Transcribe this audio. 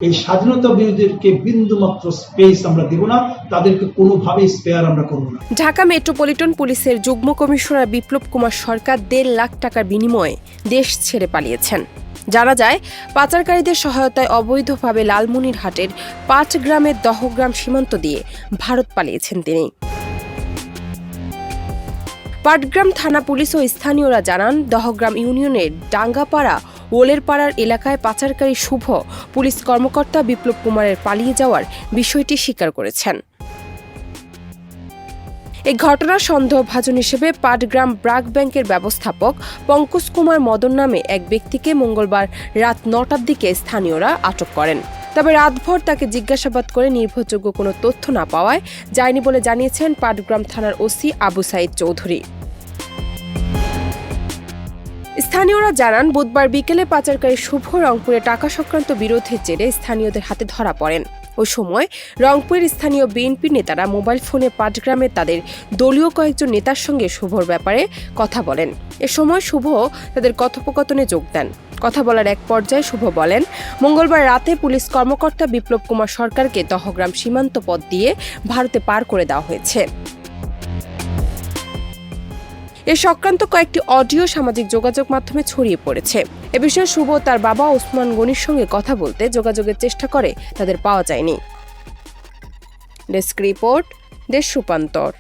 এই স্বাধীনতা বিরোধীদেরকে বিন্দুমাত্র স্পেস আমরা দেব না, তাদেরকে কোনোভাবেই স্পেয়ার আমরা করব না। ঢাকা মেট্রোপলিটন পুলিশের যুগ্ম কমিশনার বিপ্লব কুমার সরকার 1.5 লাখ টাকার বিনিময়ে দেশ ছেড়ে পালিয়েছেন। জানা যায়, পাচারকারীদের সহায়তায় অবৈধভাবে লালমনিরহাটের পাটগ্রামের দহগ্রাম সীমান্ত দিয়ে ভারত পালিয়েছেন তিনি। পাটগ্রাম থানা পুলিশ ও স্থানীয়রা জানান, দহগ্রাম ইউনিয়নের ডাঙ্গাপাড়া ওলেরপাড়ার এলাকায় পাচারকারী শুভ পুলিশ কর্মকর্তা বিপ্লব কুমারের পালিয়ে যাওয়ার বিষয়টি স্বীকার করেছেন। এই ঘটনার সন্দেহভাজন হিসেবে পাটগ্রাম ব্রাক ব্যাংকের ব্যবস্থাপক পঙ্কজ কুমার মদন নামে এক ব্যক্তিকে মঙ্গলবার রাত 9টার দিকে স্থানীয়রা আটক করেন। তবে রাতভর তাকে জিজ্ঞাসাবাদ করে নির্ভরযোগ্য কোনো তথ্য না পাওয়ায় যায়নি বলে জানিয়েছেন পাটগ্রাম থানার ওসি আবু সাইদ চৌধুরী। স্থানীয়রা জানান, বুধবার বিকেলে পাচারকারী শুভ রংপুরে টাকা সংক্রান্ত বিরোধের জেরে স্থানীয়দের হাতে ধরা পড়েন। ওই সময় রংপুরের স্থানীয় বিএনপি নেতারা মোবাইল ফোনে পাটগ্রামে তাদের দলীয় কয়েকজন নেতার সঙ্গে শুভর ব্যাপারে কথা বলেন। এ সময় শুভ তাদের কথোপকথনে যোগ দেন। কথা বলার এক পর্যায়ে শুভ বলেন, মঙ্গলবার রাতে পুলিশ কর্মকর্তা বিপ্লব কুমার সরকারকে দহগ্রাম সীমান্ত পথ দিয়ে ভারতে পার করে দেওয়া হয়েছে। এ সংক্রান্ত কয়েকটি অডিও সামাজিক যোগাযোগ মাধ্যমে ছড়িয়ে পড়েছে। এ বিষয়ে শুভ তার বাবা ওসমান গনির সঙ্গে কথা বলতে যোগাযোগের চেষ্টা করে, তাদের পাওয়া যায়নি। ডেস্ক রিপোর্ট, দেশ রূপান্তর।